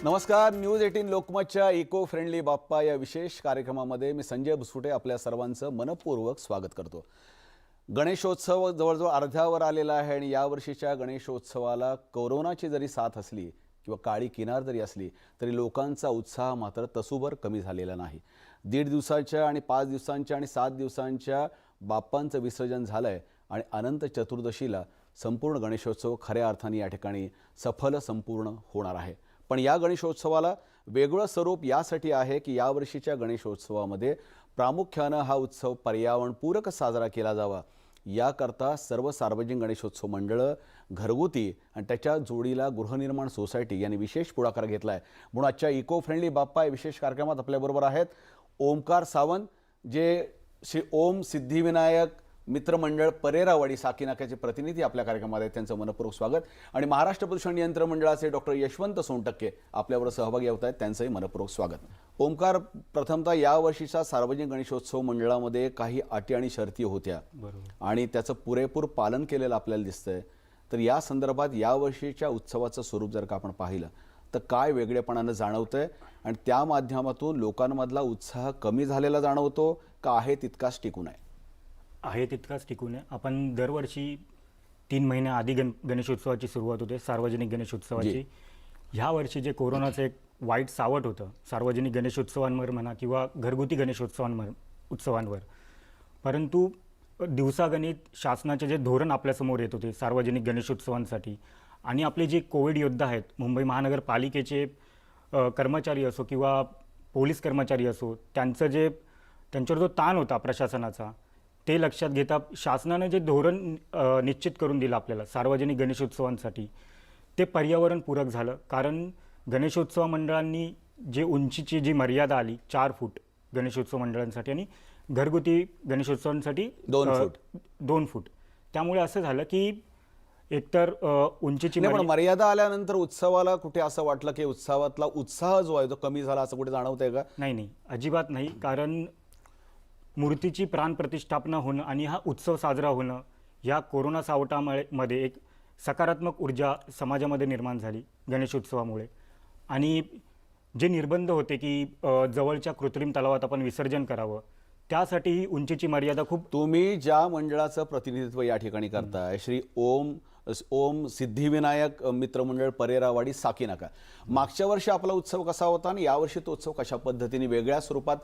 नमस्कार. News 18 लोकमतच्या eco friendly बाप्पा या विशेष कार्यक्रमामध्ये मी संजय बुसुटे आपल्या सर्वांचं मनपूर्वक स्वागत करतो. गणेशोत्सव जवळजवळ अर्ध्यावर आलेला आहे आणि यावर्षीच्या गणेशोत्सवाला कोरोनाची जरी साथ असली किंवा काळी किनार जरी असली तरी लोकांचा उत्साह मात्र तसूभर कमी झालेला नाही. 1.5 दिवसाच्या आणि 5 दिवसांच्या आणि 7 दिवसांच्या बाप्पांचं विसर्जन झालंय आणि अनंत चतुर्दशीला संपूर्ण गणेशोत्सव खऱ्या अर्थाने या ठिकाणी सफल संपूर्ण होणार आहे. पण या गणेशोत्सवाला वेगळं स्वरूप यासाठी आहे की यावर्षीच्या गणेशोत्सवामध्ये प्रामुख्यानं हा उत्सव पर्यावरणपूरक साजरा केला जावा याकरता सर्व सार्वजनिक गणेशोत्सव मंडळं, घरगुती आणि त्याच्या जोडीला गृहनिर्माण सोसायटी यांनी विशेष पुढाकार घेतला आहे. म्हणून आजच्या इको फ्रेंडली बाप्पा या विशेष कार्यक्रमात आपल्याबरोबर आहेत ओमकार सावंत, जे श्री ओम सिद्धिविनायक मित्रमंडळ परेरावाडी साकीनाक्याचे प्रतिनिधी आपल्या कार्यक्रमात आहेत. त्यांचं मनपूर्वक स्वागत. आणि महाराष्ट्र प्रदूषण नियंत्रण मंडळाचे डॉक्टर यशवंत सोनटक्के आपल्याबरोबर सहभागी होत आहेत. त्यांचंही मनपूर्वक स्वागत. ओमकार, प्रथमतः यावर्षीच्या सार्वजनिक गणेशोत्सव मंडळामध्ये काही अटी आणि शर्ती होत्या आणि त्याचं पुरेपूर पालन केलेलं आपल्याला दिसतंय. तर या संदर्भात यावर्षीच्या उत्सवाचं स्वरूप जर का आपण पाहिलं तर काय वेगळेपणानं जाणवतंय आणि त्या माध्यमातून लोकांमधला उत्साह कमी झालेला जाणवतो का आहे तितकाच टिकून आहे तितकाच टिकून आहे. आपण दरवर्षी 3 महिन्या आधी गणेशोत्सवाची सुरुवात होते, सार्वजनिक गणेशोत्सवाची. ह्या वर्षी जे कोरोनाचं एक वाईट सावट होतं सार्वजनिक गणेशोत्सवांवर म्हणा किंवा घरगुती उत्सवांवर, परंतु दिवसागणित शासनाचे जे धोरण आपल्यासमोर येत होते सार्वजनिक गणेशोत्सवांसाठी आणि आपले जे कोविड योद्धा आहेत, मुंबई महानगरपालिकेचे कर्मचारी असो किंवा पोलीस कर्मचारी असो, त्यांच्यावर जो ताण होता प्रशासनाचा, ते लक्षात घेता शासनाने जे धोरण निश्चित करून दिलं आपल्याला सार्वजनिक गणेशोत्सवांसाठी ते पर्यावरणपूरक झालं. कारण गणेशोत्सव मंडळांनी जे उंचीची जी मर्यादा आली 4 फूट गणेशोत्सव मंडळांसाठी आणि घरगुती गणेशोत्सवांसाठी 2 फूट, त्यामुळे असं झालं की एकतर उंचीची मर्यादा आल्यानंतर उत्सवाला कुठे असं वाटलं की उत्सवातला उत्साह जो आहे तो कमी झाला असं कुठे जाणवतंय का? नाही, अजिबात नाही. कारण मूर्तीची प्राणप्रतिष्ठापना होणं आणि हा उत्सव साजरा होणं या कोरोना सावटामध्ये एक सकारात्मक ऊर्जा समाजामध्ये निर्माण झाली गणेशोत्सवामुळे. आणि जे निर्बंध होते की जवळच्या कृत्रिम तलावात आपण विसर्जन करावं, त्यासाठी ही उंचीची मर्यादा खूप. तुम्ही ज्या मंडळाचं प्रतिनिधित्व या ठिकाणी करताय, श्री ओम सिद्धिविनायक मित्रमंडळ परेरावाडी साकीनाका, मागच्या वर्षी आपला उत्सव कसा होता आणि यावर्षी तो उत्सव कशा पद्धतीने वेगळ्या स्वरूपात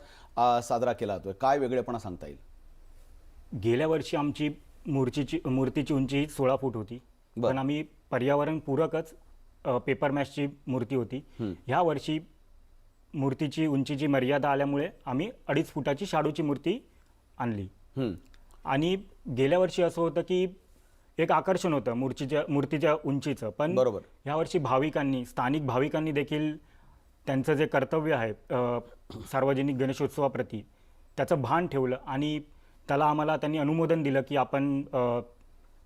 साजरा केला जातोय? काय वेगळेपणा सांगता येईल? गेल्या वर्षी आमची मूर्तीची उंची 16 फूट होती, पण आम्ही पर्यावरणपूरकच पेपर मॅशची मूर्ती होती. ह्या वर्षी मूर्तीची उंचीची मर्यादा आल्यामुळे आम्ही 2.5 फुटाची शाडूची मूर्ती आणली. आणि गेल्या वर्षी असं होतं की एक आकर्षण होतं मूर्तीच्या उंचीचं, पण बरोबर यावर्षी स्थानिक भाविकांनी देखील त्यांचं जे कर्तव्य आहे सार्वजनिक गणेशोत्सवाप्रती त्याचं भान ठेवलं आणि त्याला आम्हाला त्यांनी अनुमोदन दिलं की आपण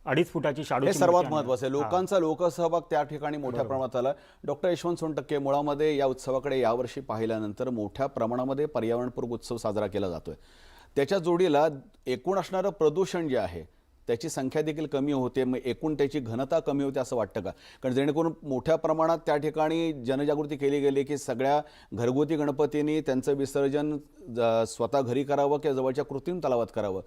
2.5 फुटाची शाडू. हे सर्वात महत्त्वाचं आहे. लोकांचा लोकसहभाग त्या ठिकाणी मोठ्या प्रमाणात आला. डॉक्टर यशवंत सोनटक्के, मुळामध्ये या उत्सवाकडे यावर्षी पाहिल्यानंतर मोठ्या प्रमाणामध्ये पर्यावरणपूरक उत्सव साजरा केला जातोय. त्याच्या जोडीला एकूण असणारं प्रदूषण जे आहे त्याची संख्या देखील कमी होते, मग एकूण त्याची घनता कमी होते असं वाटतं का? कारण जेणेकरून मोठ्या प्रमाणात त्या ठिकाणी जनजागृती केली गेली की सगळ्या घरगुती गणपतींनी त्यांचं विसर्जन स्वतः घरी करावं किंवा जवळच्या कृत्रिम तलावात करावं.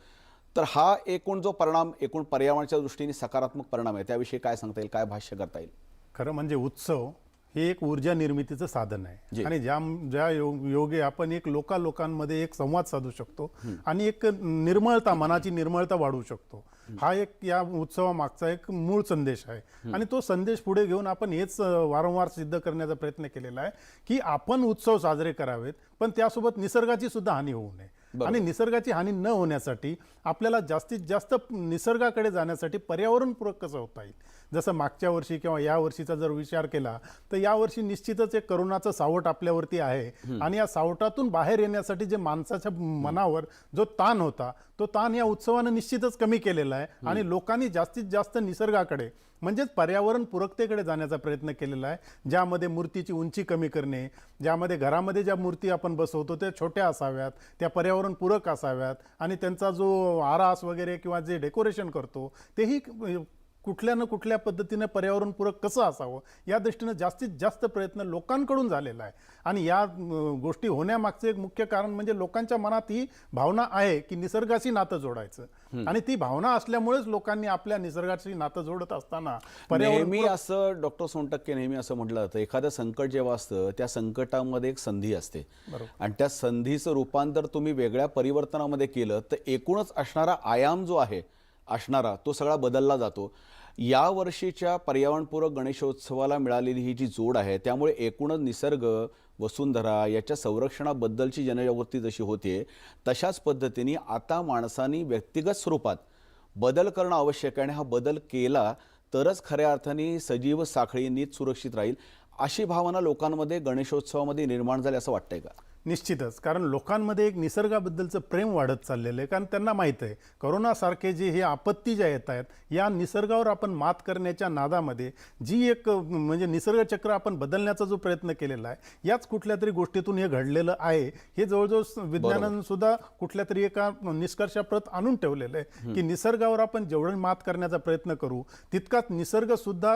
तर हा एकूण जो परिणाम, एकूण पर्यावरणाच्या दृष्टीने सकारात्मक परिणाम आहे, त्याविषयी काय सांगता येईल, काय भाष्य करता येईल? खरं म्हणजे उत्सव हे एक ऊर्जा निर्मितीचं साधन आहे आणि ज्या योगे आपण एक लोकांमध्ये एक संवाद साधू शकतो आणि एक निर्मळता, मनाची निर्मळता वाढवू शकतो. हा एक या उत्सवामागचा एक मूळ संदेश आहे आणि तो संदेश पुढे घेऊन आपण हेच वारंवार सिद्ध करण्याचा प्रयत्न केलेला आहे की आपण उत्सव साजरे करावेत, पण त्यासोबत निसर्गाची सुद्धा हानी होऊ नये. आणि निसर्गाची हानी न होण्यासाठी आपल्याला जास्तीत जास्त निसर्गाकडे जाण्यासाठी पर्यावरणपूरक कसं होता येईल. जसं मागच्या वर्षी किंवा या वर्षीचा जर विचार केला तर यावर्षी निश्चितच एक करोनाचं सावट आपल्यावरती आहे आणि या सावटातून बाहेर येण्यासाठी जे माणसाच्या मनावर जो ताण होता तो ताण या उत्सवानं निश्चितच कमी केलेला आहे आणि लोकांनी जास्तीत जास्त निसर्गाकडे म्हणजेच पर्यावरण पूरकतेकडे जाण्याचा प्रयत्न केलेला आहे, ज्यामध्ये मूर्तीची उंची कमी करणे, ज्यामध्ये घरामध्ये ज्या मूर्ती आपण बसवतो त्या छोट्या असाव्यात, त्या पर्यावरण पूरक असाव्यात आणि त्यांचा जो आरास वगैरे किंवा जे डेकोरेशन करतो तेही कुठल्या ना कुठल्या पद्धतीने पर्यावरणपूरक कसं असावं या दृष्टीनं जास्तीत जास्त प्रयत्न लोकांकडून झालेला आहे. आणि या गोष्टी होण्यामागचं एक मुख्य कारण म्हणजे लोकांच्या मनात ही भावना आहे की निसर्गाशी नातं जोडायचं, आणि ती भावना असल्यामुळेच लोकांनी आपल्या निसर्गाशी नातं जोडत असताना नेहमी असं डॉक्टर सोनटक्के नेहमी असं म्हटलं जातं, एखादं संकट जेव्हा असतं त्या संकटामध्ये एक संधी असते आणि त्या संधीचं रूपांतर तुम्ही वेगळ्या परिवर्तनामध्ये केलं तर एकूणच असणारा आयाम जो आहे असणारा तो सगळा बदलला जातो. या वर्षीच्या पर्यावरणपूरक गणेशोत्सवाला मिळालेली ही जी जोड आहे त्यामुळे एकूणच निसर्ग वसुंधरा याच्या संरक्षणाबद्दलची जनजागृती जशी होते तशाच पद्धतीने आता माणसांनी व्यक्तिगत स्वरूपात बदल करणं आवश्यक आहे आणि हा बदल केला तरच खऱ्या अर्थाने सजीव साखळी नीट सुरक्षित राहील अशी भावना लोकांमध्ये गणेशोत्सवामध्ये निर्माण झाली असं वाटतंय का? निश्चितच, कारण लोकांमध्ये एक निसर्गाबद्दलचं प्रेम वाढत चाललेलं आहे. कारण त्यांना माहीत आहे करोनासारखे जे हे आपत्ती ज्या येत आहेत या निसर्गावर आपण मात करण्याच्या नादामध्ये जी एक म्हणजे निसर्गचक्र आपण बदलण्याचा जो प्रयत्न केलेला आहे याच कुठल्या तरी गोष्टीतून हे घडलेलं आहे. हे जवळजवळ विज्ञानानं सुद्धा कुठल्या तरी एका निष्कर्षाप्रत आणून ठेवलेलं आहे की निसर्गावर आपण जेवढं मात करण्याचा प्रयत्न करू तितकाच निसर्ग सुद्धा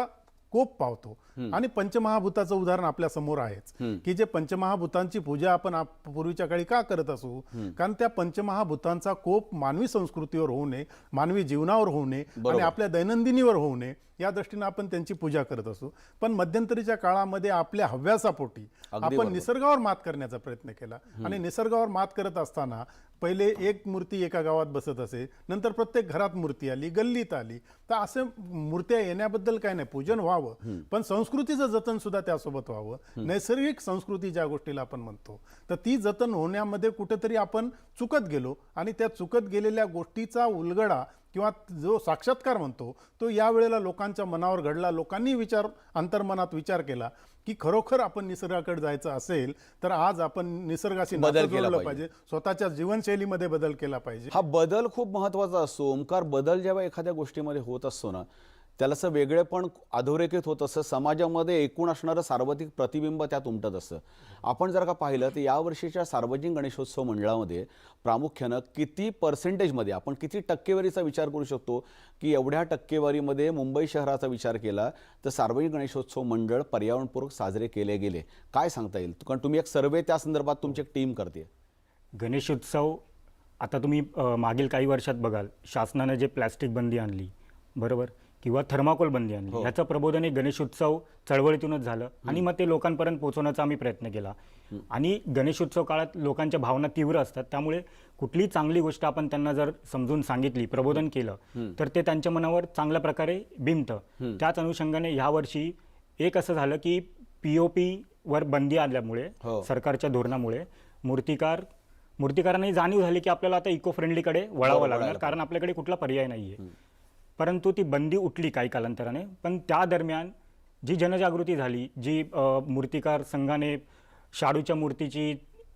कोप पावतो. आणि पंचमहाभूताचं उदाहरण आपल्या समोर आहेच की जे पंचमहाभूतांची पूजा आपण पूर्वीच्या काळी का करत असू, कारण त्या पंचमहाभूतांचा कोप मानवी संस्कृतीवर होऊ नये, मानवी जीवनावर होऊ नये आणि आपल्या दैनंदिनीवर होऊ नये या दृष्टीने आपण त्यांची पूजा करत असू. पण मध्यंतरीच्या काळामध्ये आपल्या हव्यासापोटी आपण निसर्गावर मात करण्याचा प्रयत्न केला आणि निसर्गावर मात करत असताना पहिले एक मूर्ती एका गावात बसत असे, नंतर प्रत्येक घरात मूर्ती आली, गल्लीत आली. तर असे मूर्त्या येण्याबद्दल काय नाही, पूजन व्हावं पण संस्कृतीचं जतन सुद्धा त्यासोबत व्हावं. नैसर्गिक संस्कृती ज्या गोष्टीला आपण म्हणतो तर ती जतन होण्यामध्ये कुठेतरी आपण चुकत गेलो आणि त्या चुकत गेलेल्या गोष्टीचा उलगडा किंवा जो साक्षात्कार म्हणतो तो यावेळेला लोकांच्या मनावर घडला. लोकांनी अंतर्मनात विचार केला की खरोखर आपण निसर्गाकडे जायचं असेल तर आज आपण निसर्गाशी बदल नातं केला जोडलं पाहिजे. पाहिजे, स्वतःच्या जीवनशैलीमध्ये बदल केला पाहिजे. हा बदल खूप महत्त्वाचा असतो ओमकार. बदल जेव्हा एखाद्या गोष्टीमध्ये होत असतो ना त्याला असं वेगळेपण अधोरेखित होत असतं, समाजामध्ये एकूण असणारं सार्वत्रिक प्रतिबिंब त्यात उमटत असतं. आपण जर का पाहिलं तर यावर्षीच्या सार्वजनिक गणेशोत्सव मंडळामध्ये प्रामुख्यानं किती पर्सेंटेजमध्ये आपण किती टक्केवारीचा विचार करू शकतो की एवढ्या टक्केवारीमध्ये मुंबई शहराचा विचार केला तर सार्वजनिक गणेशोत्सव मंडळ पर्यावरणपूरक साजरे केले गेले, काय सांगता येईल? कारण तुम्ही एक सर्वे त्या संदर्भात तुमची एक टीम करते. गणेशोत्सव आता तुम्ही मागील काही वर्षात बघाल शासनाने जे प्लॅस्टिक बंदी आणली बरोबर किंवा थर्माकोल बंदी आणली ह्याचं प्रबोधन हे गणेशोत्सव चळवळीतूनच झालं आणि मग ते लोकांपर्यंत पोहोचवण्याचा आम्ही प्रयत्न केला. आणि गणेशोत्सव काळात लोकांच्या भावना तीव्र असतात त्यामुळे कुठलीही चांगली गोष्ट आपण त्यांना जर समजून सांगितली, प्रबोधन केलं तर ते त्यांच्या मनावर चांगल्या प्रकारे बिंबतं. त्याच अनुषंगाने यावर्षी एक असं झालं की POP वर बंदी आल्यामुळे सरकारच्या धोरणामुळे मूर्तिकारांनाही जाणीव झाली की आपल्याला आता इको फ्रेंडलीकडे वळावं लागणार, कारण आपल्याकडे कुठला पर्याय नाहीये. परंतु ती बंदी उठली काही कालांतराने, पण त्या दरम्यान जी जनजागृती झाली, जी मूर्तिकार संघाने शाडूच्या मूर्तीची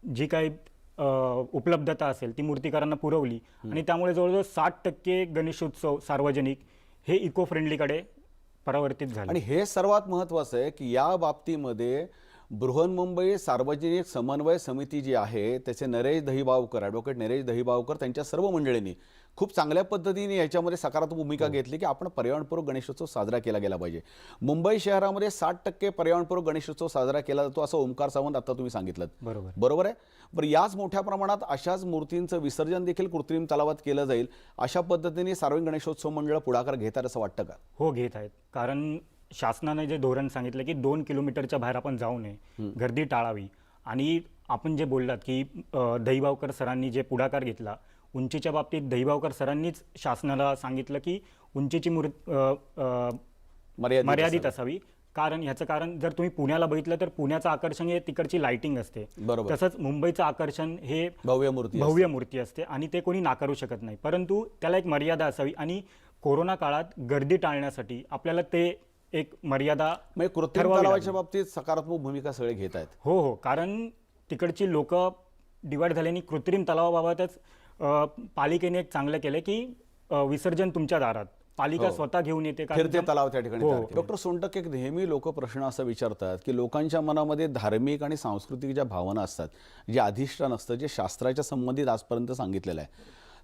जी काही उपलब्धता असेल ती मूर्तिकारांना पुरवली आणि त्यामुळे जवळजवळ 60% गणेशोत्सव सार्वजनिक हे इको फ्रेंडलीकडे परावर्तित झाले. आणि हे सर्वात महत्त्वाचं आहे की या बाबतीमध्ये बृहन्मुंबई सार्वजनिक समन्वय समिती जी आहे त्याचे नरेश दहिबावकर, ॲडव्होकेट नरेश दहिबावकर त्यांच्या सर्व मंडळींनी खूप चांगल्या पद्धतीने याच्यामध्ये सकारात्मक भूमिका घेतली की आपण पर्यावरणपूरक गणेशोत्सव साजरा केला गेला पाहिजे. मुंबई शहरामध्ये 60% पर्यावरणपूरक गणेशोत्सव साजरा केला जातो असं ओमकार सावंत आता तुम्ही सांगितलं, बरोबर आहे? बरं, याच मोठ्या प्रमाणात अशाच मूर्तींचं विसर्जन देखील कृत्रिम तलावात केलं जाईल अशा पद्धतीने सार्वजनिक गणेशोत्सव मंडळ पुढाकार घेतात असं वाटतं का? हो, घेत आहेत. कारण शासनाने जे धोरण सांगितलं की 2 किलोमीटरच्या बाहेर आपण जाऊ नये, गर्दी टाळावी. आणि आपण जे बोललात की दहिबावकर सरांनी जे पुढाकार घेतला उंचीच्या बाबतीत, दहिबावकर सरांनीच शासनाला सांगितलं की उंचीची मर्यादित असावी. कारण ह्याचं कारण जर तुम्ही पुण्याला बघितलं तर पुण्याचं आकर्षण हे तिकडची लाइटिंग असते, तसंच मुंबईचं आकर्षण हे भव्य मूर्ती असते आणि ते कोणी नाकारू शकत नाही. परंतु त्याला एक मर्यादा असावी आणि कोरोना काळात गर्दी टाळण्यासाठी आपल्याला ते एक मर्यादा कृत्रिम तलावाच्या बाबतीत सकारात्मक भूमिका सगळे घेत आहेत. हो, कारण तिकडची लोक डिवाइड झाल्याने कृत्रिम तलावाबाबतच पालिकेने एक चांगलं केलं की विसर्जन तुमच्या दारात पालिका स्वतः घेऊन येते, फिरते तलाव त्या ठिकाणी. डॉक्टर सोनटक्के, नेहमी लोक प्रश्न असा विचारतात की लोकांच्या मनामध्ये धार्मिक आणि सांस्कृतिक ज्या भावना असतात, जे अधिष्ठान असतं, जे शास्त्राच्या संबंधित आजपर्यंत सांगितलेलं आहे,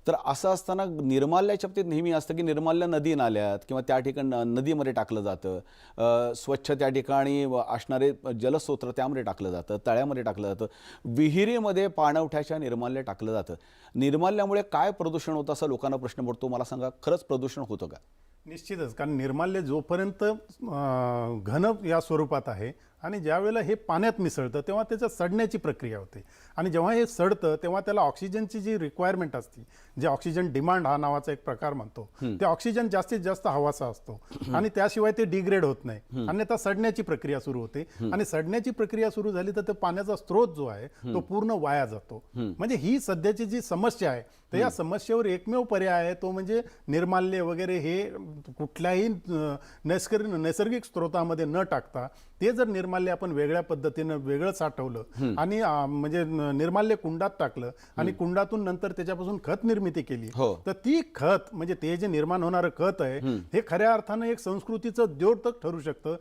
तर असं असताना निर्माल्याच्या बाबतीत नेहमी असतं की निर्माल्य नदी नाल्यात किंवा त्या ठिकाणी नदीमध्ये टाकलं जातं, स्वच्छ त्या ठिकाणी असणारे जलस्रोत त्यामध्ये टाकलं जातं, तळ्यामध्ये टाकलं जातं, विहिरीमध्ये पाणवठ्याच्या निर्माल्य टाकलं जातं. निर्माल्यामुळे काय प्रदूषण होतं असं लोकांना प्रश्न पडतो. मला सांगा, खरंच प्रदूषण होतं का? निश्चितच, कारण निर्माल्य जोपर्यंत घन या स्वरूपात आहे आणि ज्यावेळेला हे पाण्यात मिसळतं तेव्हा त्याच्या सडण्याची प्रक्रिया होते आणि जेव्हा हे सडतं तेव्हा त्याला ऑक्सिजनची जी रिक्वायरमेंट असते, जे ऑक्सिजन डिमांड हा नावाचा एक प्रकार म्हणतो, ते ऑक्सिजन जास्तीत जास्त हवाचा असतो आणि त्याशिवाय ते डिग्रेड होत नाही, अन्यथा सडण्याची प्रक्रिया सुरू होते आणि सडण्याची प्रक्रिया सुरू झाली तर पाण्याचा स्रोत जो आहे तो पूर्ण वाया जातो. म्हणजे ही सध्याची जी समस्या आहे तर या समस्येवर एकमेव पर्याय आहे तो म्हणजे निर्माल्य वगैरे हे कुठल्याही नैसर्गिक स्रोतामध्ये न टाकता ते जर निर्माल्य आपण वेगळ्या पद्धतीनं वेगळं साठवलं आणि म्हणजे निर्माल्य कुंडात टाकलं आणि कुंडातून नंतर त्याच्यापासून खत निर्मिती केली, तर ती खत म्हणजे ते जे निर्माण होणारं खत आहे हे खऱ्या अर्थानं एक संस्कृतीचं द्योतक ठरू शकतं.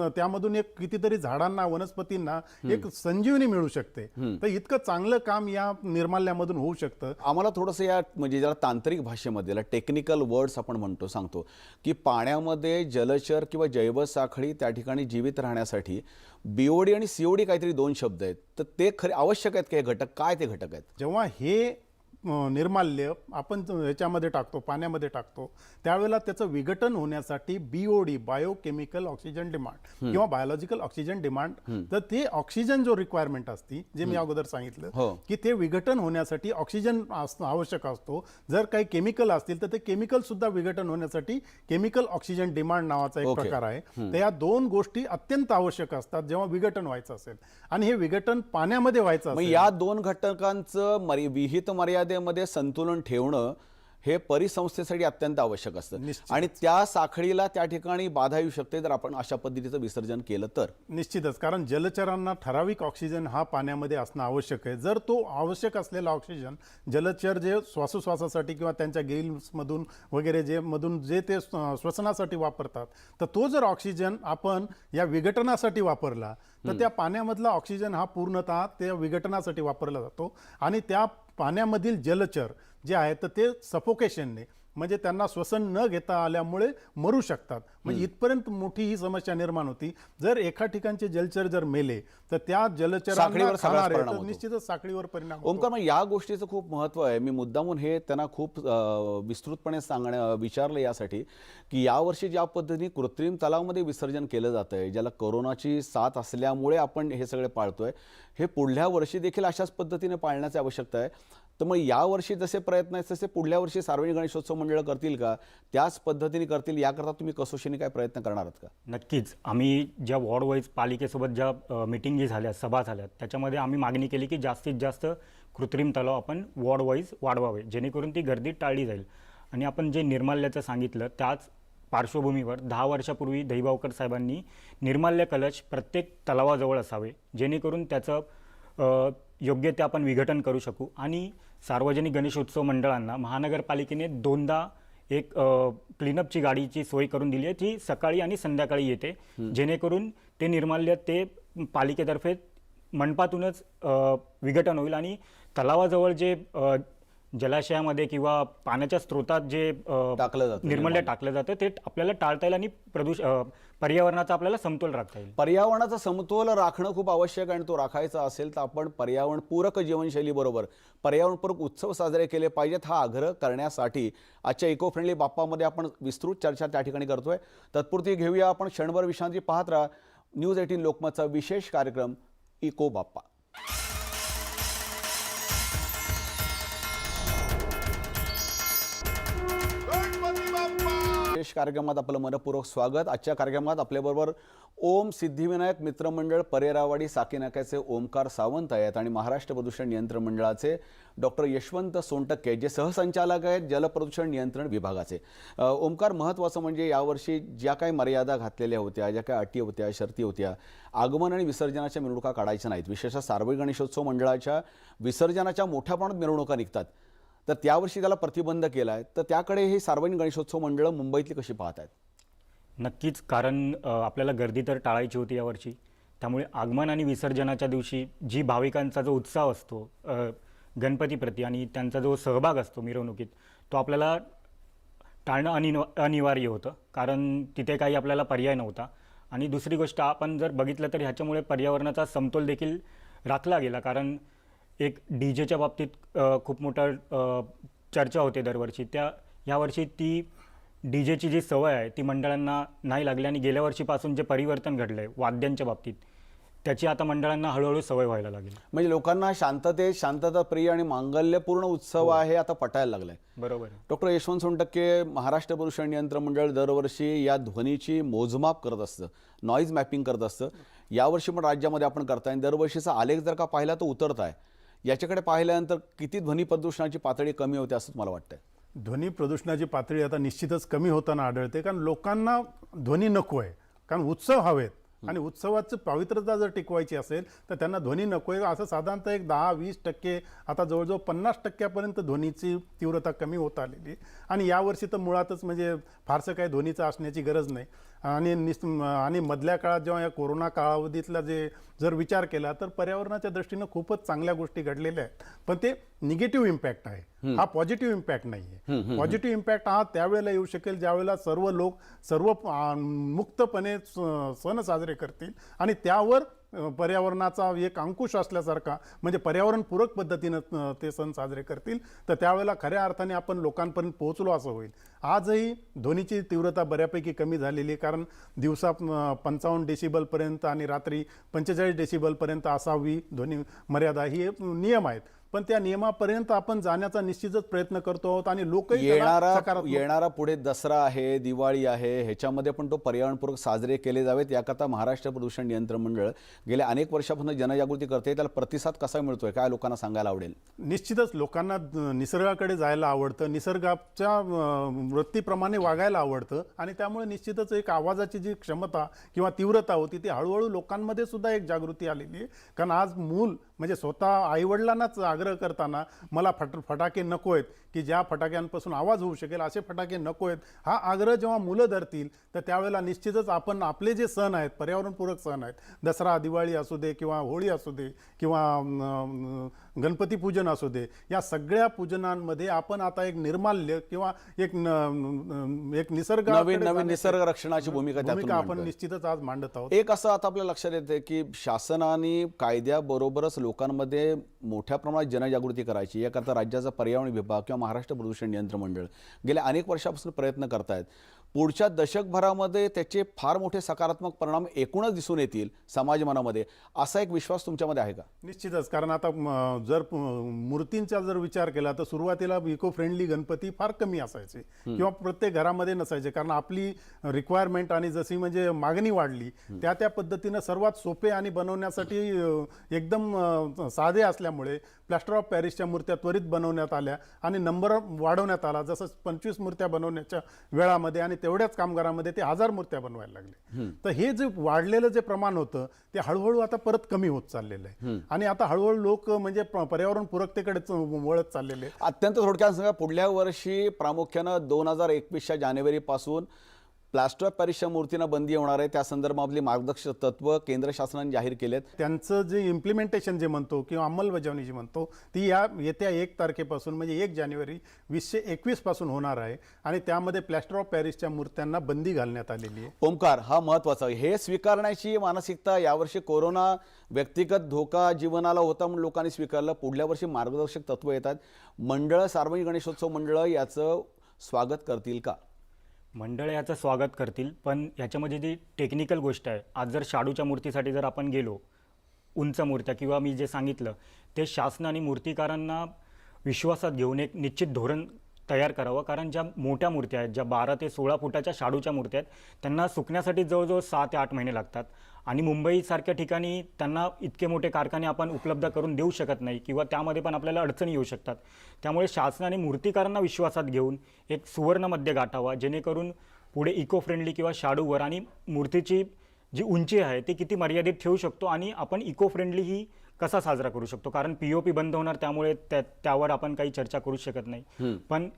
त्यामधून एक कितीतरी झाडांना, वनस्पतींना एक संजीवनी मिळू शकते. तर इतकं चांगलं काम या निर्माल्यामधून होऊ शकतं. आम्हाला थोडंसं या म्हणजे ज्याला तांत्रिक भाषेमध्ये टेक्निकल वर्ड्स आपण सांगतो की पाण्यामध्ये जलचर किंवा जैवसाखळी त्या ठिकाणी जीवित राहण्यासाठी बीओडी आणि सीओडी काहीतरी 2 शब्द आहेत, तर ते खरे आवश्यक आहेत का? हे घटक काय ते घटक आहेत? जेव्हा हे निर्माल्य आपण याच्यामध्ये टाकतो, पाण्यामध्ये टाकतो, त्यावेळेला त्याचं विघटन होण्यासाठी बीओडी, बायोकेमिकल ऑक्सिजन डिमांड किंवा बायोलॉजिकल ऑक्सिजन डिमांड, तर ते ऑक्सिजन जो रिक्वायरमेंट असती जे मी अगोदर सांगितलं की ते विघटन होण्यासाठी ऑक्सिजन आवश्यक असतो. जर काही केमिकल असतील तर ते केमिकल सुद्धा विघटन होण्यासाठी केमिकल ऑक्सिजन डिमांड नावाचा एक प्रकार आहे. तर या 2 गोष्टी अत्यंत आवश्यक असतात जेव्हा विघटन व्हायचं असेल आणि हे विघटन पाण्यामध्ये व्हायचं मग असेल. या 2 घटकांचं विहित मर्यादेमध्ये संतुलन ठेवणं हे परिसंस्थेसाठी अत्यंत आवश्यक असतं आणि त्या साखळीला त्या ठिकाणी बाधा येऊ शकते जर आपण अशा पद्धतीचं विसर्जन केलं तर. निश्चितच, कारण जलचरांना ठराविक ऑक्सिजन हा पाण्यामध्ये असणं आवश्यक आहे. जर तो आवश्यक असलेला ऑक्सिजन जलचर जे श्वासोश्वासासाठी किंवा त्यांच्या गेल्समधून वगैरे जे ते श्वसनासाठी वापरतात, तर तो जर ऑक्सिजन आपण या विघटनासाठी वापरला तर त्या पाण्यामधला ऑक्सिजन हा पूर्णतः त्या विघटनासाठी वापरला जातो आणि त्या पाण्यामधील जलचर जे आहेत तर ते सफोकेशनने म्हणजे त्यांना श्वसन न घेता आल्यामुळे मरू शकतात. म्हणजे इथपर्यंत मोठी ही समस्या निर्माण होती. जर एका ठिकाणचे जलचर जर मेले तर त्या जलचरांना खाणारे तर निश्चितच साखळीवर परिणाम होतो. ओमकार, मग या गोष्टीचं खूप महत्त्व आहे. मी मुद्दामून हे त्यांना खूप विस्तृतपणे विचारलं यासाठी की यावर्षी ज्या पद्धतीने कृत्रिम तलावामध्ये विसर्जन केलं जात आहे, ज्याला कोरोनाची साथ असल्यामुळे आपण हे सगळे पाळतोय, हे पुढल्या वर्षी देखील अशाच पद्धतीने पाळण्याची आवश्यकता आहे. तर मग यावर्षी जसे प्रयत्न आहेत तसे पुढल्या वर्षी सार्वजनिक गणेशोत्सव मंडळ करतील का? त्याच पद्धतीने करतील? याकरता तुम्ही कसोशीने काय प्रयत्न करणार आहात का? नक्कीच. आम्ही ज्या वॉर्ड वाईज पालिकेसोबत ज्या मिटिंगी झाल्या, सभा झाल्यात, त्याच्यामध्ये आम्ही मागणी केली की जास्तीत जास्त कृत्रिम तलाव आपण वॉर्ड वाईज वाढवावे, जेणेकरून ती गर्दी टाळली जाईल. आणि आपण जे निर्माल्याचं सांगितलं त्याच पार्श्वभूमीवर 10 वर्षापूर्वी दहिबावकर साहेबांनी निर्माल्य कलश प्रत्येक तलावाजवळ असावे, जेणेकरून त्याचं योग्य ते आपण विघटन करू शकू. आणि सार्वजनिक गणेशोत्सव मंडळांना महानगरपालिकेने 2दा एक क्लीनअपची गाडीची सोय करून दिली आहे, जी सकाळी आणि संध्याकाळी येते, जेणेकरून ते निर्माल्य ते पालिकेतर्फे मंडपातूनच विघटन होईल आणि तलावाजवळ जे जलाशयामध्ये किंवा पाण्याच्या स्रोतात जे निर्माल्य टाकलं जातं ते आपल्याला टाळता येईल आणि पर्यावरणाचा आपल्याला समतोल राखता येईल. पर्यावरणाचा समतोल राखणं खूप आवश्यक आहे आणि तो राखायचा असेल तर आपण पर्यावरणपूरक जीवनशैलीबरोबर पर्यावरणपूरक उत्सव साजरे केले पाहिजेत. हा आग्रह करण्यासाठी आजच्या इको फ्रेंडली बाप्पामध्ये आपण विस्तृत चर्चा त्या ठिकाणी करतोय. तत्पुरती घेऊया आपण क्षणभर विश्रांती. पाहत राहा न्यूज 18 लोकमतचा विशेष कार्यक्रम इको बाप्पा. विशेष कार्यक्रमात आपलं मनपूर्वक स्वागत. आजच्या कार्यक्रमात आपल्याबरोबर ओम सिद्धिविनायक मित्रमंडळ परेरावाडी साकीनाक्याचे ओमकार सावंत आहेत आणि महाराष्ट्र प्रदूषण नियंत्रण मंडळाचे डॉक्टर यशवंत सोनटक्के जे सहसंचालक आहेत जलप्रदूषण नियंत्रण विभागाचे. ओमकार, महत्त्वाचं म्हणजे यावर्षी ज्या काही मर्यादा घातलेल्या होत्या, ज्या काही अटी होत्या, शर्ती होत्या, आगमन आणि विसर्जनाच्या मिरवणुका काढायच्या नाहीत. विशेषतः सार्वजनिक गणेशोत्सव मंडळाच्या विसर्जनाच्या मोठ्या प्रमाणात मिरवणुका निघतात, तर त्यावर्षी त्याला प्रतिबंध केला आहे. तर त्याकडे हे सार्वजनिक गणेशोत्सव मंडळं मुंबईतली कशी पाहत आहेत? नक्कीच, कारण आपल्याला गर्दी तर टाळायची होती यावर्षी. त्यामुळे आगमन आणि विसर्जनाच्या दिवशी जी भाविकांचा जो उत्साह असतो, गणपतीप्रती आणि त्यांचा जो सहभाग असतो मिरवणुकीत तो आपल्याला टाळणं अनिवार्य होतं, कारण तिथे काही आपल्याला पर्याय नव्हता. आणि दुसरी गोष्ट आपण जर बघितलं तर ह्याच्यामुळे पर्यावरणाचा समतोल देखील राखला गेला, कारण एक डीजेच्या बाबतीत खूप मोठा चर्चा होते दरवर्षी. ह्यावर्षी ती डीजेची जी सवय आहे ती मंडळांना नाही लागली आणि गेल्या वर्षीपासून जे परिवर्तन घडलं आहे वाद्यांच्या बाबतीत त्याची आता मंडळांना हळूहळू सवय व्हायला लागेल. म्हणजे लोकांना शांतताप्रिय आणि मांगल्यपूर्ण उत्सव आहे आता पटायला लागलाय. बरोबर. डॉक्टर यशवंत सोनटक्के, महाराष्ट्र प्रदूषण नियंत्रण मंडळ दरवर्षी या ध्वनीची मोजमाप करत असतं, नॉईज मॅपिंग करत असतं. यावर्षी पण राज्यामध्ये आपण करताय आणि दरवर्षीचा आलेख जर का पाहिला तो उतरत आहे. याच्याकडे पाहिल्यानंतर किती ध्वनी प्रदूषणाची पातळी कमी होते असं मला वाटतंय? ध्वनी प्रदूषणाची पातळी आता निश्चितच कमी होताना आढळते, कारण लोकांना ध्वनी नको आहे, कारण उत्सव हवेत आणि उत्सवाचं पावित्र्यता जर टिकवायची असेल तर त्यांना ध्वनी नको आहे. असं साधारणतः एक 10-20% आता जवळजवळ 50% ध्वनीची तीव्रता कमी होत आलेली. आणि यावर्षी तर मुळातच म्हणजे फारसं काही ध्वनीचं असण्याची गरज नाही. आणि मधल्या काळात जेव्हा या कोरोना कालावधीतला जर विचार केला तर पर्यावरणाच्या दृष्टीनं खूपच चांगल्या गोष्टी घडलेल्या आहेत, पण ते निगेटिव्ह इम्पॅक्ट आहे, हा पॉझिटिव्ह इम्पॅक्ट नाही आहे. पॉझिटिव्ह इम्पॅक्ट हा त्यावेळेला येऊ शकेल ज्यावेळेला सर्व लोक मुक्तपणे सण साजरे करतील आणि त्यावर पर्यावरणाचा एक अंकुश असल्यासारखा म्हणजे पर्यावरणपूरक पद्धतीनं ते सण साजरे करतील, तर त्यावेळेला खऱ्या अर्थाने आपण लोकांपर्यंत पोहोचलो असं होईल. आजही ध्वनीची तीव्रता बऱ्यापैकी कमी झालेली, कारण दिवसा 55 डेसिबलपर्यंत आणि रात्री 45 डेसिबलपर्यंत असावी ध्वनी मर्यादा, ही नियम आहेत. पण त्या नियमापर्यंत आपण जाण्याचा निश्चितच प्रयत्न करतो आहोत आणि लोकही येणारा पुढे दसरा आहे, दिवाळी आहे, ह्याच्यामध्ये पण तो पर्यावरणपूरक साजरे केले जावेत याकरता महाराष्ट्र प्रदूषण नियंत्रण मंडळ गेल्या अनेक वर्षापासून जनजागृती करते. त्याला प्रतिसाद कसा मिळतोय, काय लोकांना सांगायला आवडेल? निश्चितच लोकांना निसर्गाकडे जायला आवडतं, निसर्गाच्या वृत्तीप्रमाणे वागायला आवडतं आणि त्यामुळे निश्चितच एक आवाजाची जी क्षमता किंवा तीव्रता होती ती हळूहळू लोकांमध्ये सुद्धा एक जागृती आलेली आहे. कारण आज मूल म्हणजे स्वतः आईवडिलांनाच आग्रह करताना मला फटाके नको आहेत की ज्या फटाक्यांपासून आवाज होऊ शकेल असे फटाके नको आहेत, हा आग्रह जेव्हा मुलं धरतील तर त्यावेळेला निश्चितच आपण आपले जे सण आहेत पर्यावरणपूरक सण आहेत, दसरा दिवाळी असू दे किंवा होळी असू दे किंवा गणपती पूजन असू दे, या सगळ्या पूजनांमध्ये आपण आता एक निर्माल्य किंवा एक निसर्ग नवीन निसर्ग रक्षणाची भूमिका आपण निश्चितच आज मांडत आहोत. एक असं आता आपल्या लक्षात येते की शासनाने कायद्याबरोबरच लोकांमध्ये मोठ्या प्रमाणात जनजागृती करायची याकरता राज्याचा पर्यावरण विभाग किंवा महाराष्ट्र प्रदूषण नियंत्रण मंडळ गेल्या अनेक वर्षापासून प्रयत्न करतायत. पुढच्या दशकभरामध्ये त्याचे फार मोठे सकारात्मक परिणाम एकूणच दिसून येतील समाज मनामध्ये, असा एक विश्वास तुमच्यामध्ये आहे का? निश्चितच, कारण आता जर मूर्तींचा जर विचार केला तर सुरुवातीला इको फ्रेंडली गणपती फार कमी असायचे किंवा प्रत्येक घरामध्ये नसायचे, कारण आपली रिक्वायरमेंट आणि जशी म्हणजे मागणी वाढली त्या पद्धतीनं सर्वात सोपे आणि बनवण्यासाठी एकदम साधे असल्यामुळे प्लास्टर ऑफ पॅरिसच्या मूर्त्या त्वरित बनवण्यात आल्या आणि नंबर वाढवण्यात आला. जसं 25 मूर्त्या बनवण्याच्या वेळामध्ये आणि तेवढ्याच कामगारामध्ये ते 1000 मूर्त्या बनवायला लागले. तर हे जे वाढलेलं जे प्रमाण होतं ते हळूहळू आता परत कमी होत चाललेलं आहे आणि आता हळूहळू लोक म्हणजे पर्यावरण पूरकतेकडे वळत चाललेले. अत्यंत थोडक्यात सांगा, पुढल्या वर्षी प्रामुख्यानं 2021च्या जानेवारीपासून प्लास्टर ऑफ पॅरिसच्या मूर्तींना बंदी होणार आहे. त्या संदर्भातली मार्गदर्शक तत्व केंद्र शासनाने जाहीर केलेत. त्यांचं जे इम्प्लिमेंटेशन जे म्हणतो किंवा अंमलबजावणी जी म्हणतो ती येत्या 1 तारखेपासून म्हणजे 1 जानेवारी 2021 पासून होणार आहे आणि त्यामध्ये प्लास्टर ऑफ पॅरिसच्या मूर्त्यांना बंदी घालण्यात आलेली आहे. ओमकार, हा महत्वाचा हे स्वीकारण्याची मानसिकता यावर्षी कोरोना व्यक्तिगत धोका जीवनाला होता म्हणून लोकांनी स्वीकारलं. पुढल्या वर्षी मार्गदर्शक तत्व येतात. मंडळ, सार्वजनिक गणेशोत्सव मंडळ याचं स्वागत करतील का? मंडळ याचं स्वागत करतील, पण ह्याच्यामध्ये जी टेक्निकल गोष्ट आहे, आज जर शाडूच्या मूर्तीसाठी जर आपण गेलो, उंच मूर्त्या किंवा मी जे सांगितलं ते शासनाने मूर्तिकारांना विश्वासात घेऊन एक निश्चित धोरण तयार करावं. कारण ज्या मोठ्या मूर्त्या आहेत, ज्या 12 ते 16 फुटाच्या शाडूच्या मूर्त्या आहेत, त्यांना सुकण्यासाठी जवळजवळ 6 ते 8 महिने लागतात आणि मुंबईसारख्या ठिकाणी त्यांना इतके मोठे कारखाने आपण उपलब्ध करून देऊ शकत नाही किंवा त्यामध्ये पण आपल्याला अडचणी येऊ शकतात. त्यामुळे शासनाने मूर्तिकारांना विश्वासात घेऊन एक सुवर्ण मध्य गाठावा, जेणेकरून पुढे इको फ्रेंडली किंवा शाडूवर आणि मूर्तीची जी उंची आहे ती किती मर्यादित ठेवू शकतो आणि आपण इको फ्रेंडली ही कसा साजरा करू शकतो. कारण POP बंद होणार, त्यामुळे त्यावर आपण काही चर्चा करू शकत नाही. पण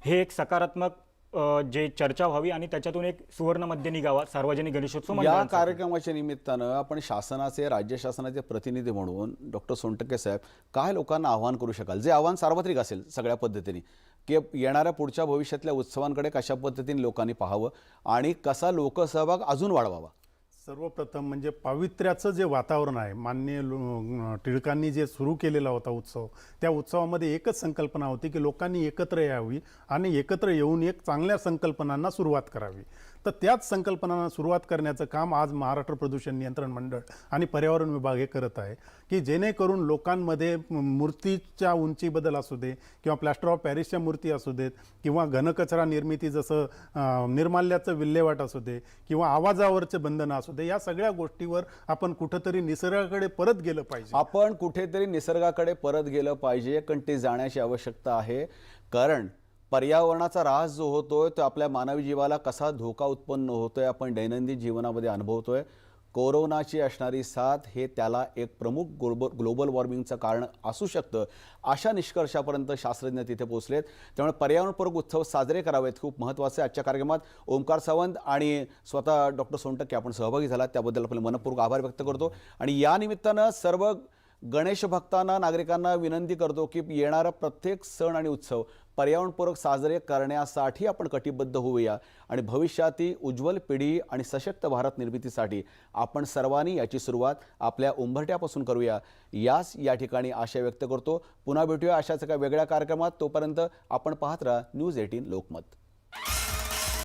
हे एक सकारात्मक जे चर्चा व्हावी आणि त्याच्यातून एक सुवर्ण मध्य निघावा सार्वजनिक गणेशोत्सव या मंडळांसाठी. कार्यक्रमाच्या निमित्तानं आपण शासनाचे राज्य शासनाचे प्रतिनिधी म्हणून डॉक्टर सोनटक्के साहेब काय लोकांना आव्हान करू शकाल, जे आव्हान सार्वत्रिक असेल सगळ्या पद्धतीने, की येणाऱ्या पुढच्या भविष्यातल्या उत्सवांकडे कशा पद्धतीने लोकांनी पाहावं आणि कसा लोकसहभाग अजून वाढवावा? सर्वप्रथम म्हणजे पावित्र्याचं जे वातावरण आहे, टिळकांनी जे सुरू केलेला होता उत्सव, त्या उत्सवामध्ये एकच संकल्पना होती की लोकांनी एकत्र यावी आणि एकत्र येऊन एक चांगल्या संकल्पनांना सुरुवात करावी. तर त्याच संकल्पनांना सुरुवात करण्याचं काम आज महाराष्ट्र प्रदूषण नियंत्रण मंडळ आणि पर्यावरण विभाग हे करत आहे, की जेणेकरून लोकांमध्ये मूर्तीच्या उंचीबद्दल असू दे किंवा प्लॅस्टर ऑफ पॅरिसच्या मूर्ती असू देत किंवा घनकचरा निर्मिती जसं निर्माल्याचं विल्हेवाट असू दे किंवा आवाजावरचे बंधनं असू दे, या सगळ्या गोष्टीवर आपण कुठंतरी निसर्गाकडे परत गेलं पाहिजे. आपण कुठेतरी निसर्गाकडे परत गेलं पाहिजे, कंठी जाण्याची आवश्यकता आहे. कारण पर्यावरणाचा ऱ्हास जो होतोय तो आपल्या मानवी जीवाला कसा धोका उत्पन्न होतोय आपण दैनंदिन जीवनामध्ये अनुभवतोय. कोरोनाची असणारी साथ हे त्याला एक प्रमुख ग्लोबल वॉर्मिंगचं कारण असू शकतं, अशा निष्कर्षापर्यंत शास्त्रज्ञ तिथे पोहोचलेत. त्यामुळे पर्यावरणपूरक उत्सव साजरे करावेत, खूप महत्त्वाचे. आजच्या कार्यक्रमात ओमकार सावंत आणि स्वतः डॉक्टर सोनटक्के आपण सहभागी झालात, त्याबद्दल आपले मनपूर्वक आभार व्यक्त करतो. आणि या निमित्तानं सर्व गणेश भक्तांना, नागरिकांना विनंती करतो की येणारा प्रत्येक सण आणि उत्सव पर्यावरणपूरक साजरे करण्यासाठी आपण कटिबद्ध होऊया आणि भविष्यातील उज्ज्वल पिढी आणि सशक्त भारत निर्मितीसाठी आपण सर्वांनी याची सुरुवात आपल्या उंबरठ्यापासून करूया, याच या ठिकाणी आशा व्यक्त करतो. पुन्हा भेटूया अशाच एका वेगळ्या कार्यक्रमात. तोपर्यंत आपण पाहत राहा न्यूज 18 लोकमत.